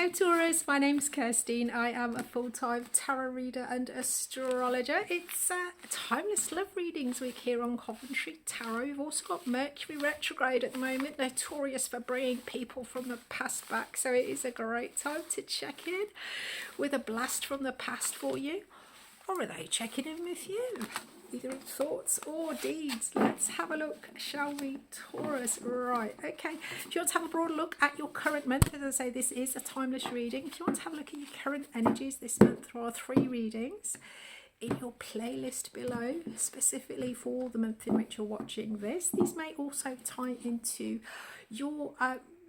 Hello Taurus, my name's Kirstine. I am a full-time tarot reader and astrologer. It's Timeless Love Readings week here on Coventry Tarot. We've also got Mercury retrograde at the moment, notorious for bringing people from the past back. So it is a great time to check in with a blast from the past for you. Or are they checking in with you? Either in thoughts or deeds. Let's have a look, shall we, Taurus? Right, okay. If you want to have a broader look at your current month, as I say, this is a timeless reading. If you want to have a look at your current energies this month, there are 3 readings in your playlist below, specifically for the month in which you're watching this. These may also tie into your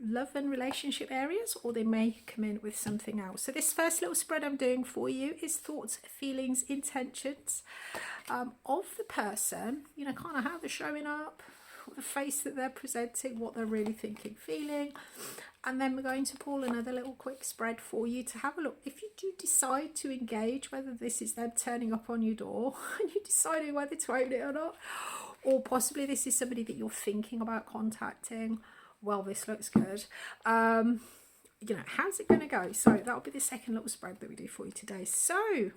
love and relationship areas, or they may come in with something else. So this first little spread I'm doing for you is thoughts, feelings, intentions of the person, you know, kind of how they're showing up, the face that they're presenting, what they're really thinking, feeling. And then we're going to pull another little quick spread for you to have a look. If you do decide to engage, whether this is them turning up on your door and you deciding whether to open it or not, or possibly this is somebody that you're thinking about contacting, well, this looks good. You know, how's it going to go? So that'll be the second little spread that we do for you today. So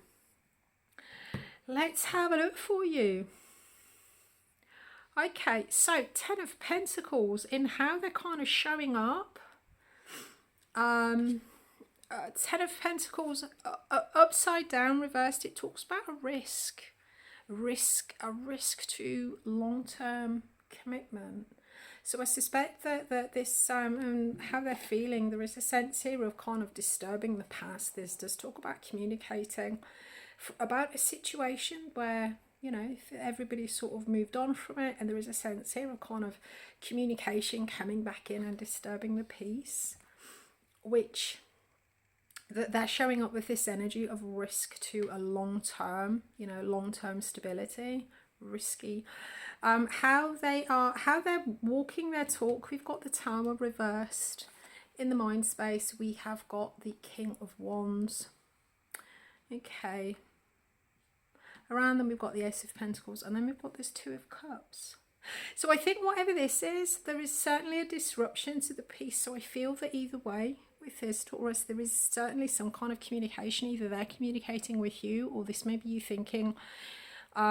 let's have a look for you. Okay, so 10 of Pentacles in how they're kind of showing up. 10 of Pentacles upside down, reversed. It talks about a risk to long-term commitment. So I suspect that this, how they're feeling, there is a sense here of kind of disturbing the past. This does talk about communicating about a situation where, you know, if everybody's sort of moved on from it, and there is a sense here of kind of communication coming back in and disturbing the peace, which they're showing up with this energy of risk to a long-term, you know, long-term stability, risky. How they're walking their talk. We've got the Tower reversed. In the mind space, we have got the King of Wands. Okay. Around them, we've got the Ace of Pentacles, and then we've got this 2 of Cups. So I think whatever this is, there is certainly a disruption to the peace. So I feel that either way, with this Taurus, there is certainly some kind of communication. Either they're communicating with you, or this may be you thinking, you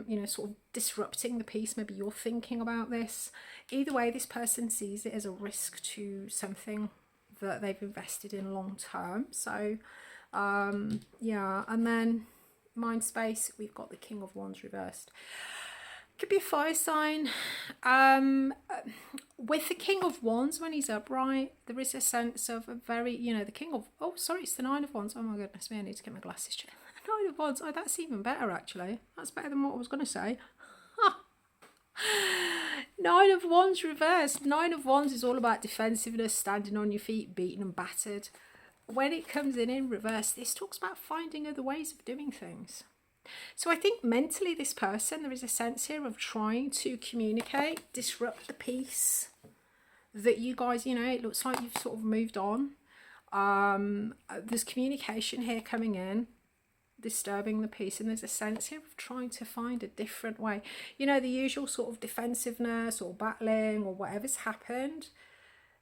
know, sort of disrupting the peace. Maybe you're thinking about this. Either way, this person sees it as a risk to something that they've invested in long term. So yeah, and then mind space, we've got the King of Wands reversed. Could be a fire sign. With the King of Wands, when he's upright, there is a sense of a very, you know, the King of, oh sorry, it's the 9 of Wands. Oh my goodness me, I need to get my glasses checked. 9 of Wands, oh that's even better actually. That's better than what I was going to say. 9 of Wands reversed. 9 of Wands is all about defensiveness, standing on your feet, beaten and battered. When it comes in reverse, this talks about finding other ways of doing things. So I think mentally this person, there is a sense here of trying to communicate, disrupt the peace that you guys, you know, it looks like you've sort of moved on. There's communication here coming in, disturbing the peace, and there's a sense here of trying to find a different way. You know, the usual sort of defensiveness or battling or whatever's happened.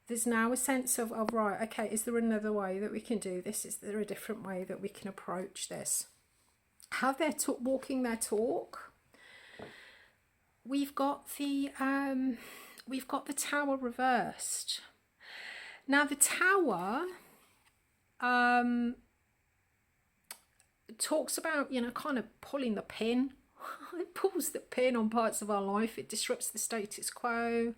There's now a sense of right, okay, is there another way that we can do this? Is there a different way that we can approach this? How they're walking their talk. We've got the Tower reversed. Now the Tower talks about, you know, kind of pulling the pin. It pulls the pin on parts of our life. It disrupts the status quo.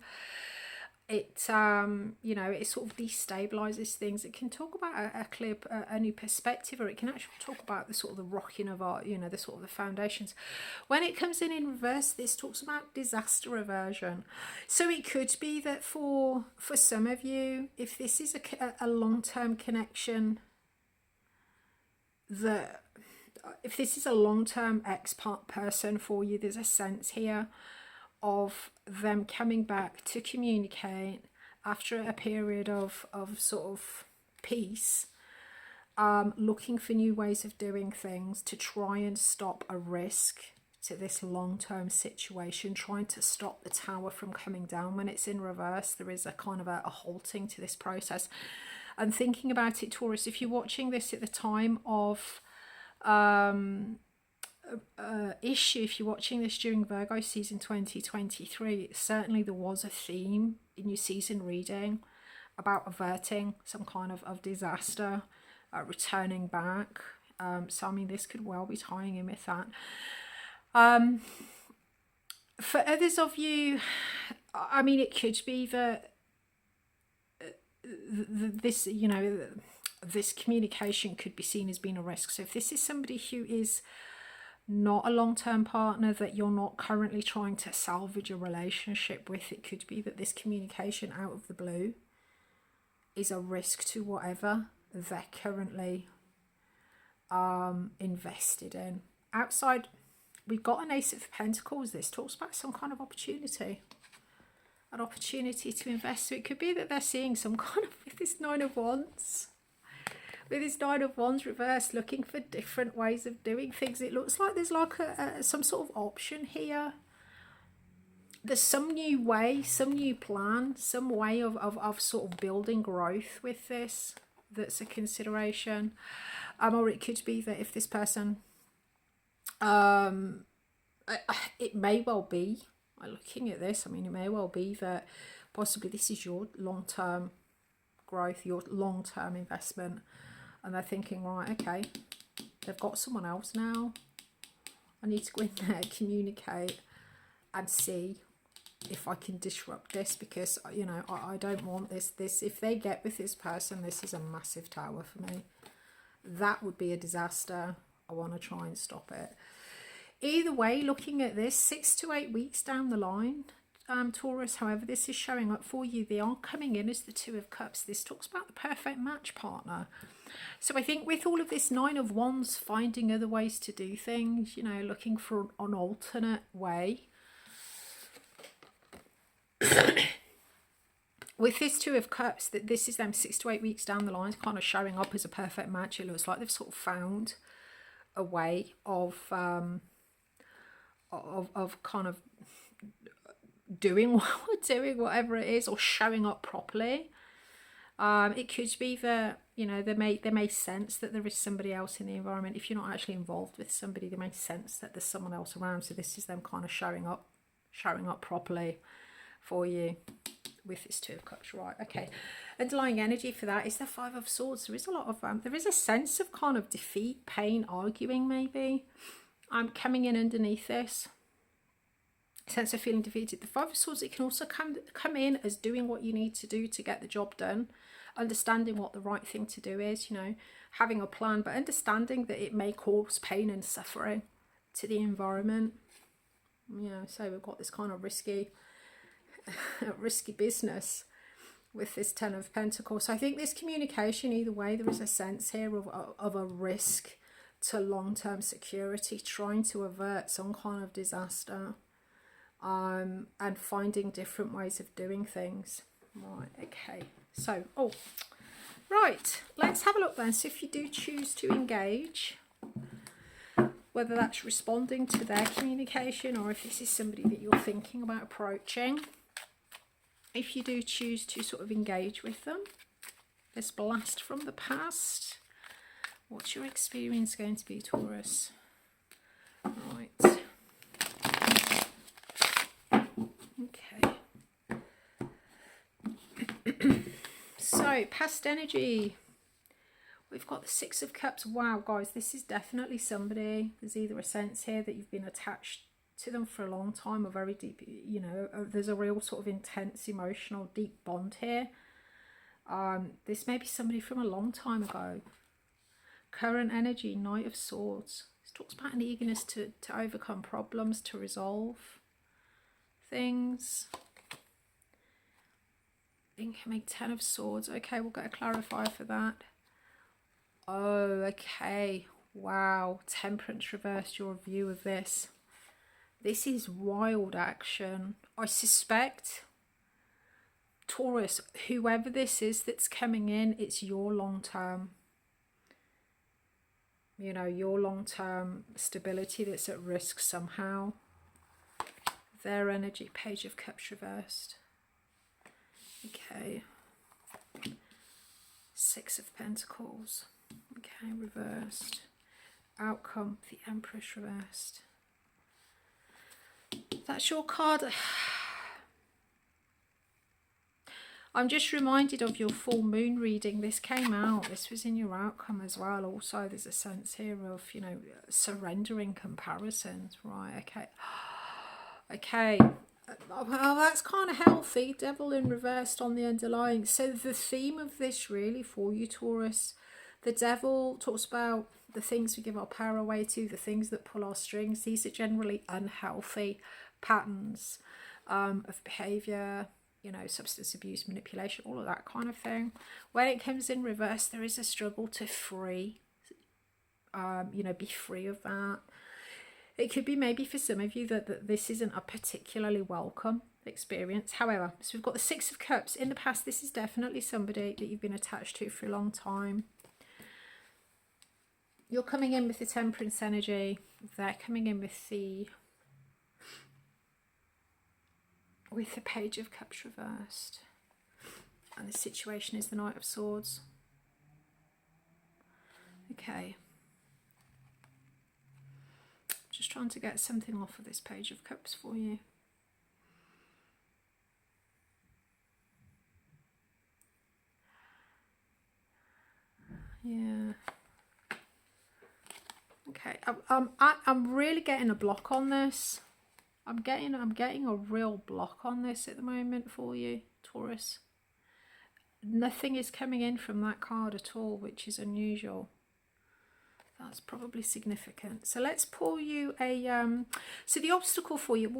It you know, it sort of destabilizes things. It can talk about a new perspective, or it can actually talk about the sort of the rocking of our, you know, the sort of the foundations. When it comes in reverse, this talks about disaster aversion. So it could be that for some of you, if this is a long-term connection, if this is a long-term person for you, there's a sense here of them coming back to communicate after a period of sort of peace, looking for new ways of doing things to try and stop a risk to this long-term situation, trying to stop the Tower from coming down. When it's in reverse, there is a kind of a halting to this process. And thinking about it, Taurus, if you're watching this at the time of issue, if you're watching this during Virgo season 2023, certainly there was a theme in your season reading about averting some kind of disaster, returning back. So I mean, this could well be tying in with that. For others of you, I mean, it could be that this, you know, this communication could be seen as being a risk. So if this is somebody who is not a long-term partner, that you're not currently trying to salvage a relationship with, it could be that this communication out of the blue is a risk to whatever they're currently invested in. Outside, we've got an Ace of Pentacles. This talks about some kind of opportunity, an opportunity to invest. So it could be that they're seeing some kind of, with this Nine of Wands, with this Nine of Wands reversed, looking for different ways of doing things. It looks like there's like some sort of option here. There's some new way, some new plan, some way of sort of building growth with this that's a consideration. Or it could be that if this person, it may well be, looking at this, I mean, it may well be that possibly this is your long-term growth, your long-term investment, and they're thinking, right, okay, they've got someone else now, I need to go in there, communicate and see if I can disrupt this, because, you know, I don't want this, if they get with this person, this is a massive tower for me. That would be a disaster. I want to try and stop it. Either way, looking at this, 6 to 8 weeks down the line, Taurus, however this is showing up for you, they are coming in as the Two of Cups. This talks about the perfect match partner. So I think with all of this Nine of Wands, finding other ways to do things, you know, looking for an alternate way. With this Two of Cups, that this is them 6 to 8 weeks down the line, kind of showing up as a perfect match. It looks like they've sort of found a way of kind of doing whatever it is, or showing up properly. It could be that, you know, they may sense that there is somebody else in the environment. If you're not actually involved with somebody, they may sense that there's someone else around. So this is them kind of showing up properly for you with this Two of Cups. Right, okay. Underlying energy for that is the Five of Swords. There is a lot of there is a sense of kind of defeat, pain, arguing maybe. I'm coming in underneath this sense of feeling defeated. The Five of Swords, it can also come in as doing what you need to do to get the job done, understanding what the right thing to do is, you know, having a plan, but understanding that it may cause pain and suffering to the environment. You know, so we've got this kind of risky business with this Ten of Pentacles. So I think this communication, either way, there is a sense here of a risk to long-term security, trying to avert some kind of disaster, and finding different ways of doing things. Right, okay. So, right, let's have a look then. So if you do choose to engage, whether that's responding to their communication or if this is somebody that you're thinking about approaching, if you do choose to sort of engage with them, this blast from the past, what's your experience going to be, Taurus? Right. Okay. So, past energy. We've got the Six of Cups. Wow, guys, this is definitely somebody. There's either a sense here that you've been attached to them for a long time, or very deep, you know, there's a real sort of intense emotional deep bond here. This may be somebody from a long time ago. Current energy, Knight of Swords. This talks about an eagerness to overcome problems, to resolve things. Incoming Ten of Swords. Okay, we'll get a clarifier for that. Oh, okay. Wow. Temperance reversed, your view of this. This is wild action. I suspect, Taurus, whoever this is that's coming in, it's your long-term, you know, your long-term stability that's at risk somehow. Their energy, Page of Cups reversed. Okay. Six of Pentacles. Okay, reversed. Outcome, the Empress reversed. That's your card. I'm just reminded of your full moon reading. This came out. This was in your outcome as well. Also, there's a sense here of, you know, surrendering comparisons. Right, okay. Okay. Well, that's kind of healthy. Devil in reversed on the underlying. So the theme of this really for you, Taurus, the devil talks about the things we give our power away to, the things that pull our strings. These are generally unhealthy patterns of behavior, you know, substance abuse, manipulation, all of that kind of thing. When it comes in reverse, there is a struggle to free, you know, be free of that. It could be maybe for some of you that this isn't a particularly welcome experience. However, so we've got the Six of Cups. In the past, this is definitely somebody that you've been attached to for a long time. You're coming in with the Temperance energy. They're coming in with the Page of Cups reversed. And the situation is the Knight of Swords. Okay. Just trying to get something off of this Page of Cups for you. Yeah. Okay. I'm really getting a block on this. I'm getting a real block on this at the moment for you, Taurus. Nothing is coming in from that card at all, which is unusual. That's probably significant. So let's pull you a so the obstacle for you,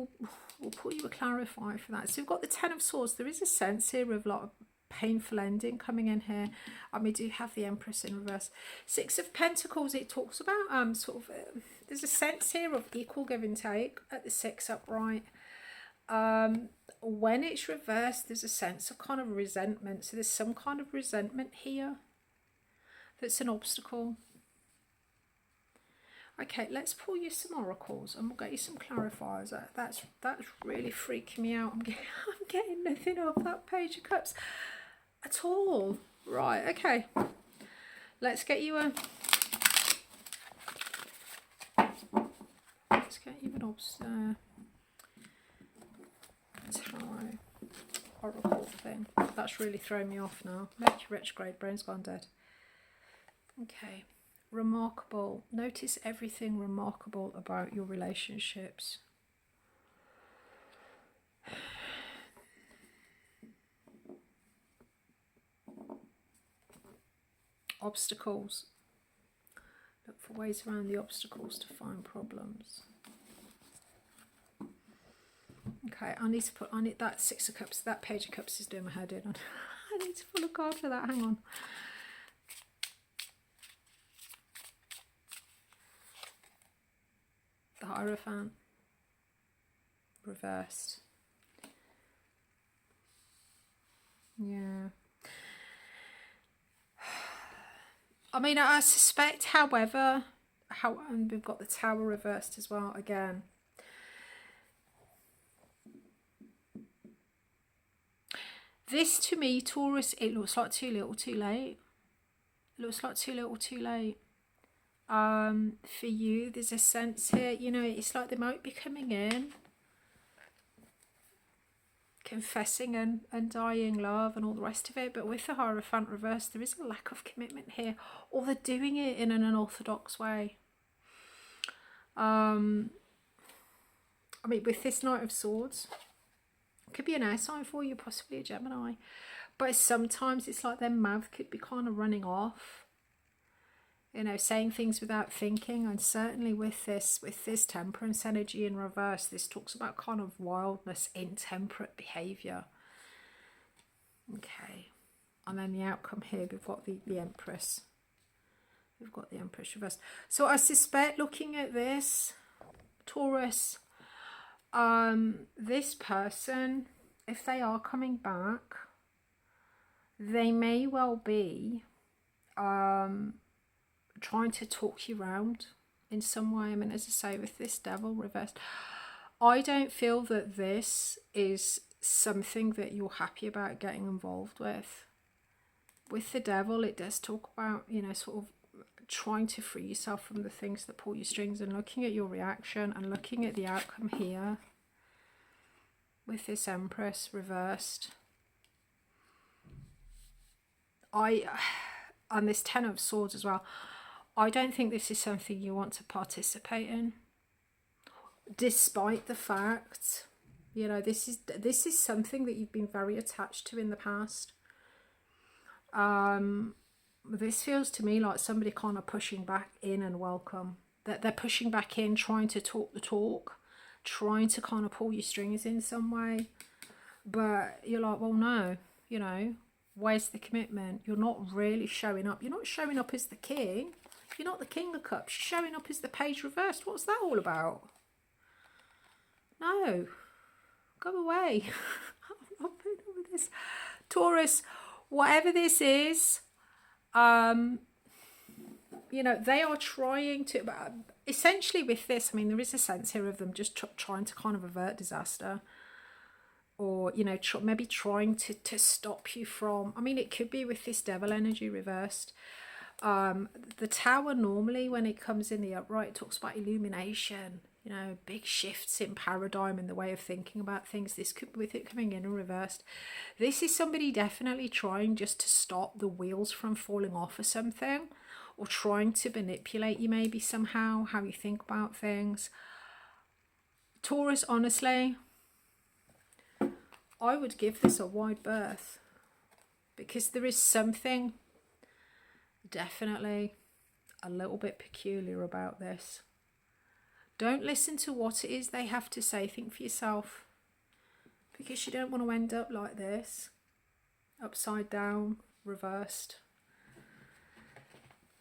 we'll pull you a clarifier for that. So we've got the Ten of Swords. There is a sense here of a lot of painful ending coming in here, and we do have the Empress in reverse. Six of Pentacles, it talks about there's a sense here of equal give and take at the Six upright. When it's reversed, there's a sense of kind of resentment. So there's some kind of resentment here that's an obstacle. Okay, let's pull you some oracles and we'll get you some clarifiers. That's really freaking me out. I'm getting nothing off that Page of Cups at all. Right, okay. Let's get you an tarot oracle thing. That's really thrown me off now. Mercury retrograde, brain's gone dead. Okay. Remarkable. Notice everything remarkable about your relationships. Obstacles. Look for ways around the obstacles to find problems. Okay, I need that Six of Cups. That Page of Cups is doing my head in. I need to pull a card for that. Hang on. The Hierophant reversed. Yeah. I mean, I suspect, however, and we've got the Tower reversed as well again. This to me, Taurus, it looks like too little, too late. It looks like too little, too late. For you, there's a sense here, you know, it's like they might be coming in, confessing and undying love and all the rest of it, but with the Hierophant reversed, there is a lack of commitment here, or they're doing it in an unorthodox way. I mean, with this Knight of Swords, it could be an air sign for you, possibly a Gemini, but sometimes it's like their mouth could be kind of running off. You know, saying things without thinking, and certainly with this Temperance energy in reverse, this talks about kind of wildness, intemperate behaviour. Okay, and then the outcome here, we've got the Empress. We've got the Empress reversed. So I suspect, looking at this, Taurus, this person, if they are coming back, they may well be trying to talk you around in some way. I mean, as I say, with this Devil reversed, I don't feel that this is something that you're happy about getting involved with. with the devil, it does talk about, you know, sort of trying to free yourself from the things that pull your strings, and looking at your reaction and looking at the outcome here with this Empress reversed. And this Ten of Swords as well, I don't think this is something you want to participate in, despite the fact, you know, this is something that you've been very attached to in the past. This feels to me like somebody kind of pushing back in and welcome. That they're pushing back in, trying to talk the talk, trying to kind of pull your strings in some way. But you're like, well, no, you know, where's the commitment? You're not really showing up. You're not showing up as the king. You're not the King of Cups. You're showing up as the Page reversed. What's that all about? No. Go away. I'm not putting up with this. Taurus, whatever this is, you know, they are trying to, essentially with this, I mean, there is a sense here of them just trying to kind of avert disaster, or, you know, maybe trying to stop you from, I mean, it could be with this Devil energy reversed. The Tower, normally when it comes in the upright, it talks about illumination, you know, big shifts in paradigm and the way of thinking about things. This could, with it coming in and reversed, this is somebody definitely trying just to stop the wheels from falling off or something, or trying to manipulate you maybe somehow, how you think about things. Taurus, honestly, I would give this a wide berth, because there is something definitely a little bit peculiar about this. Don't listen to what it is they have to say. Think for yourself, because you don't want to end up like this, upside down, reversed.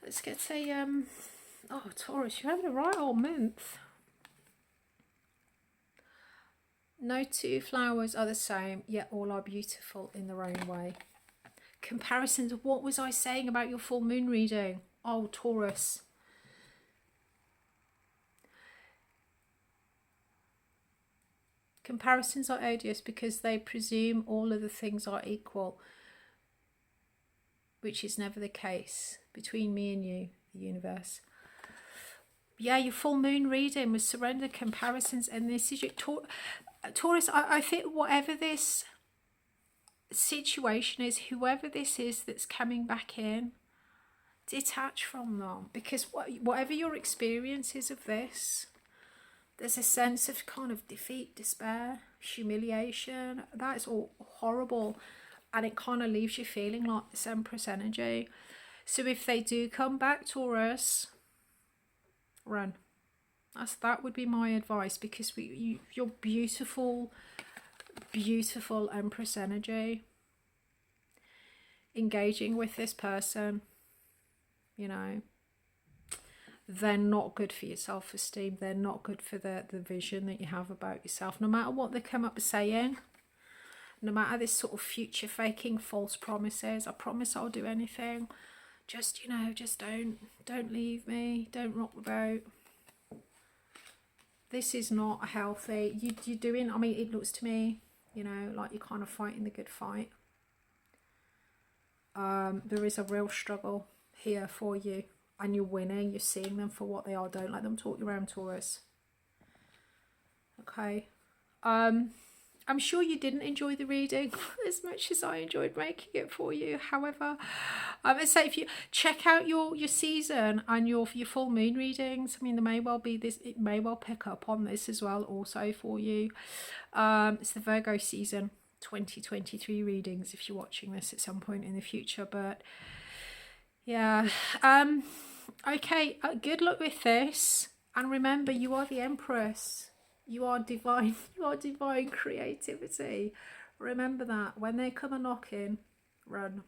Let's get a oh, Taurus, you're having a right old month. No two flowers are the same, yet all are beautiful in their own way. Comparisons. What was I saying about your full moon reading? Oh, Taurus. Comparisons are odious because they presume all other things are equal, which is never the case between me and you, the universe. Yeah, your full moon reading was surrender, comparisons, and this is your Taurus. I think whatever this situation is, whoever this is that's coming back in, detach from them, because whatever your experience is of this, there's a sense of kind of defeat, despair, humiliation. That is all horrible, and it kind of leaves you feeling like this Empress energy. So if they do come back, Taurus, run. That would be my advice, because you're beautiful, beautiful Empress energy. Engaging with this person, you know, they're not good for your self-esteem. They're not good for the vision that you have about yourself. No matter what they come up saying, no matter this sort of future faking, false promises, I promise I'll do anything. Just, you know, just don't leave me. Don't rock the boat. This is not healthy. You're doing, I mean, it looks to me, you know, like you're kind of fighting the good fight. There is a real struggle here for you, and you're winning. You're seeing them for what they are. Don't let them talk you around, Taurus. Okay. I'm sure you didn't enjoy the reading as much as I enjoyed making it for you. However, I'd say if you check out your season and your full moon readings, I mean, there may well be this, it may well pick up on this as well also for you. It's the Virgo season 2023 readings if you're watching this at some point in the future. But yeah, okay, good luck with this, and remember, you are the Empress. You are divine. You are divine creativity. Remember that. When they come a knocking, run.